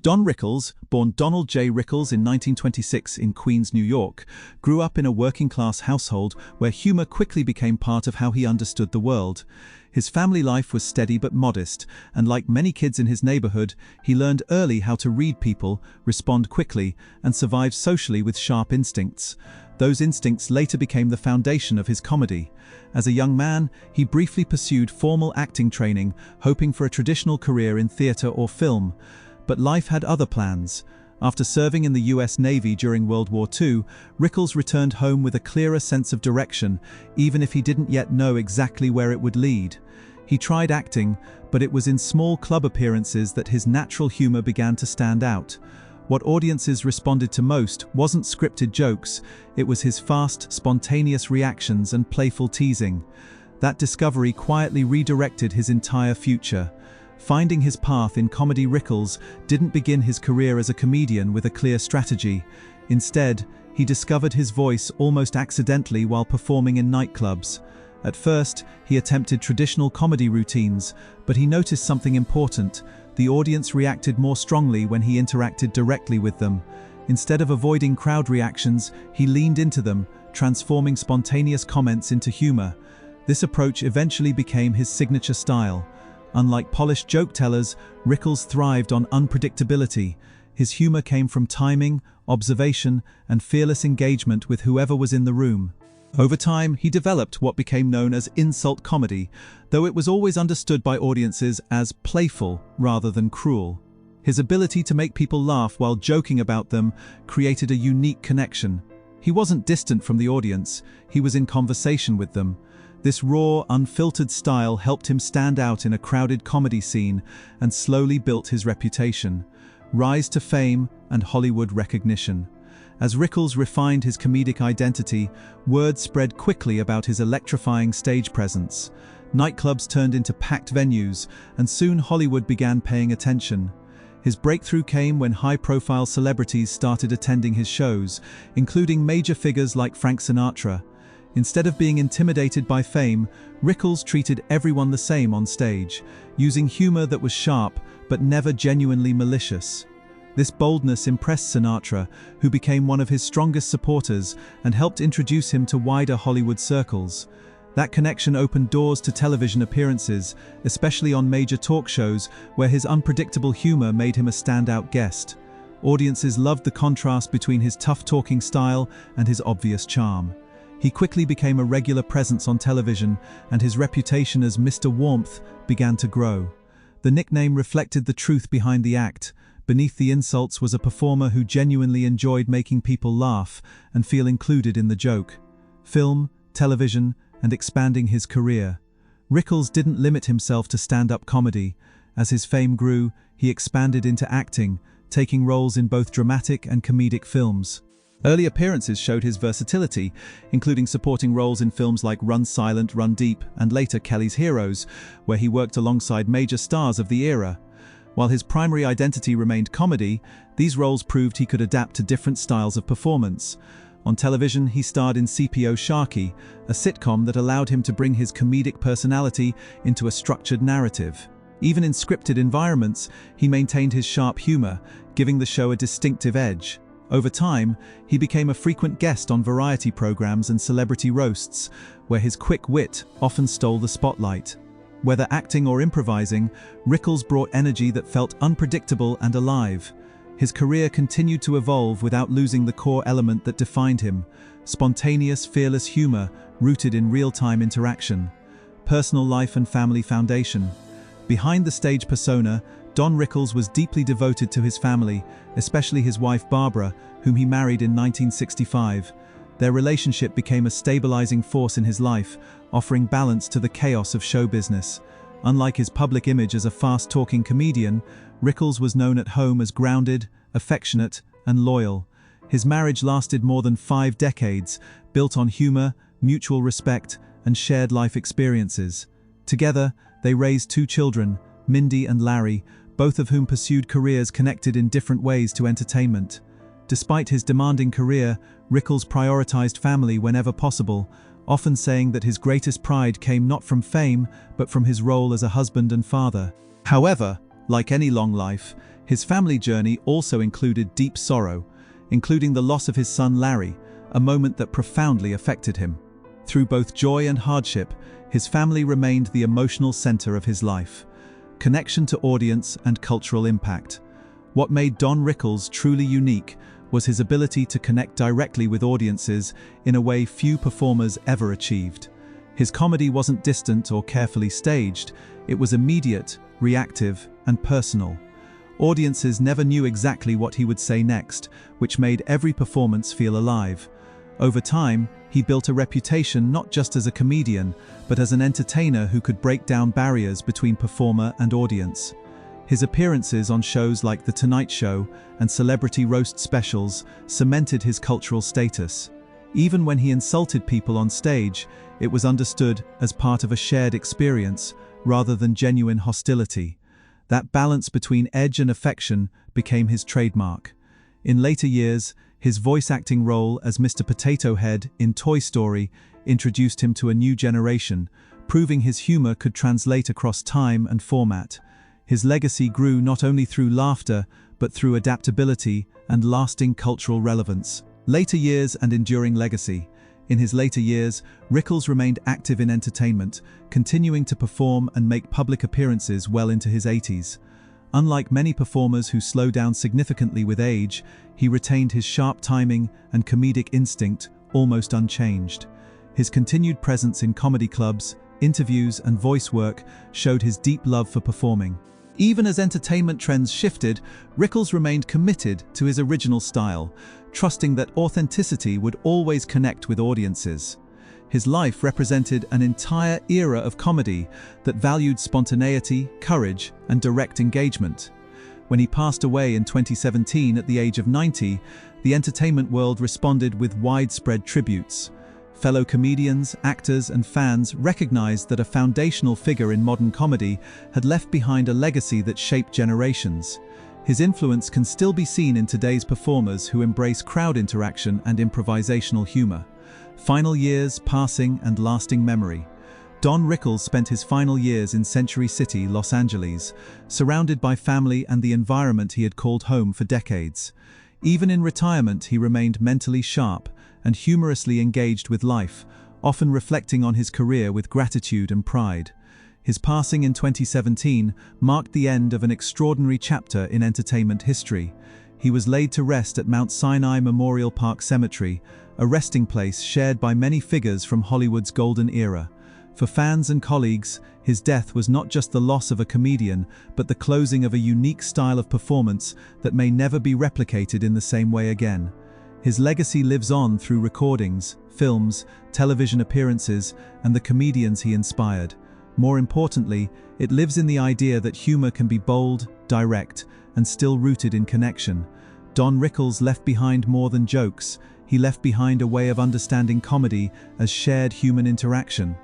Don Rickles, born Donald J. Rickles in 1926 in Queens, New York, grew up in a working-class household where humor quickly became part of how he understood the world. His family life was steady but modest, and like many kids in his neighborhood, he learned early how to read people, respond quickly, and survive socially with sharp instincts. Those instincts later became the foundation of his comedy. As a young man, he briefly pursued formal acting training, hoping for a traditional career in theater or film. But life had other plans. After serving in the US Navy during World War II, Rickles returned home with a clearer sense of direction, even if he didn't yet know exactly where it would lead. He tried acting, but it was in small club appearances that his natural humor began to stand out. What audiences responded to most wasn't scripted jokes, it was his fast, spontaneous reactions and playful teasing. That discovery quietly redirected his entire future. Finding his path in comedy, Rickles didn't begin his career as a comedian with a clear strategy. Instead, he discovered his voice almost accidentally while performing in nightclubs. At first, he attempted traditional comedy routines, but he noticed something important. The audience reacted more strongly when he interacted directly with them. Instead of avoiding crowd reactions, he leaned into them, transforming spontaneous comments into humor. This approach eventually became his signature style. Unlike polished joke-tellers, Rickles thrived on unpredictability. His humor came from timing, observation, and fearless engagement with whoever was in the room. Over time, he developed what became known as insult comedy, though it was always understood by audiences as playful rather than cruel. His ability to make people laugh while joking about them created a unique connection. He wasn't distant from the audience, he was in conversation with them. This raw, unfiltered style helped him stand out in a crowded comedy scene and slowly built his reputation, rise to fame and Hollywood recognition. As Rickles refined his comedic identity, word spread quickly about his electrifying stage presence. Nightclubs turned into packed venues, and soon Hollywood began paying attention. His breakthrough came when high-profile celebrities started attending his shows, including major figures like Frank Sinatra. Instead of being intimidated by fame, Rickles treated everyone the same on stage, using humor that was sharp but never genuinely malicious. This boldness impressed Sinatra, who became one of his strongest supporters and helped introduce him to wider Hollywood circles. That connection opened doors to television appearances, especially on major talk shows where his unpredictable humor made him a standout guest. Audiences loved the contrast between his tough-talking style and his obvious charm. He quickly became a regular presence on television, and his reputation as Mr. Warmth began to grow. The nickname reflected the truth behind the act. Beneath the insults was a performer who genuinely enjoyed making people laugh and feel included in the joke. Film, television, and expanding his career. Rickles didn't limit himself to stand-up comedy. As his fame grew, he expanded into acting, taking roles in both dramatic and comedic films. Early appearances showed his versatility, including supporting roles in films like Run Silent, Run Deep, and later Kelly's Heroes, where he worked alongside major stars of the era. While his primary identity remained comedy, these roles proved he could adapt to different styles of performance. On television, he starred in CPO Sharky, a sitcom that allowed him to bring his comedic personality into a structured narrative. Even in scripted environments, he maintained his sharp humor, giving the show a distinctive edge. Over time, he became a frequent guest on variety programs and celebrity roasts, where his quick wit often stole the spotlight. Whether acting or improvising, Rickles brought energy that felt unpredictable and alive. His career continued to evolve without losing the core element that defined him: spontaneous, fearless humor rooted in real-time interaction. Personal life and family foundation. Behind the stage persona, Don Rickles was deeply devoted to his family, especially his wife Barbara, whom he married in 1965. Their relationship became a stabilizing force in his life, offering balance to the chaos of show business. Unlike his public image as a fast-talking comedian, Rickles was known at home as grounded, affectionate, and loyal. His marriage lasted more than 5 decades, built on humor, mutual respect, and shared life experiences. Together, they raised 2 children, Mindy and Larry, both of whom pursued careers connected in different ways to entertainment. Despite his demanding career, Rickles prioritized family whenever possible, often saying that his greatest pride came not from fame, but from his role as a husband and father. However, Like any long life, his family journey also included deep sorrow, including the loss of his son Larry, a moment that profoundly affected him. Through both joy and hardship, his family remained the emotional center of his life. Connection to audience and cultural impact. What made Don Rickles truly unique was his ability to connect directly with audiences in a way few performers ever achieved. His comedy wasn't distant or carefully staged, it was immediate, reactive, and personal. Audiences never knew exactly what he would say next, which made every performance feel alive. Over time, he built a reputation not just as a comedian, but as an entertainer who could break down barriers between performer and audience. His appearances on shows like The Tonight Show and celebrity roast specials cemented his cultural status. Even when he insulted people on stage, it was understood as part of a shared experience, rather than genuine hostility. That balance between edge and affection became his trademark. In later years, his voice acting role as Mr. Potato Head in Toy Story introduced him to a new generation, proving his humor could translate across time and format. His legacy grew not only through laughter, but through adaptability and lasting cultural relevance. Later years and enduring legacy. In his later years, Rickles remained active in entertainment, continuing to perform and make public appearances well into his 80s. Unlike many performers who slow down significantly with age, he retained his sharp timing and comedic instinct almost unchanged. His continued presence in comedy clubs, interviews, and voice work showed his deep love for performing. Even as entertainment trends shifted, Rickles remained committed to his original style, trusting that authenticity would always connect with audiences. His life represented an entire era of comedy that valued spontaneity, courage, and direct engagement. When he passed away in 2017 at the age of 90, the entertainment world responded with widespread tributes. Fellow comedians, actors, and fans recognized that a foundational figure in modern comedy had left behind a legacy that shaped generations. His influence can still be seen in today's performers who embrace crowd interaction and improvisational humor. Final years, passing, and lasting memory. Don Rickles spent his final years in Century City, Los Angeles, surrounded by family and the environment he had called home for decades. Even in retirement, he remained mentally sharp and humorously engaged with life, often reflecting on his career with gratitude and pride. His passing in 2017 marked the end of an extraordinary chapter in entertainment history. He was laid to rest at Mount Sinai Memorial Park Cemetery, a resting place shared by many figures from Hollywood's golden era. For fans and colleagues, his death was not just the loss of a comedian, but the closing of a unique style of performance that may never be replicated in the same way again. His legacy lives on through recordings, films, television appearances, and the comedians he inspired. More importantly, it lives in the idea that humor can be bold, direct, and still rooted in connection. Don Rickles left behind more than jokes. He left behind a way of understanding comedy as shared human interaction.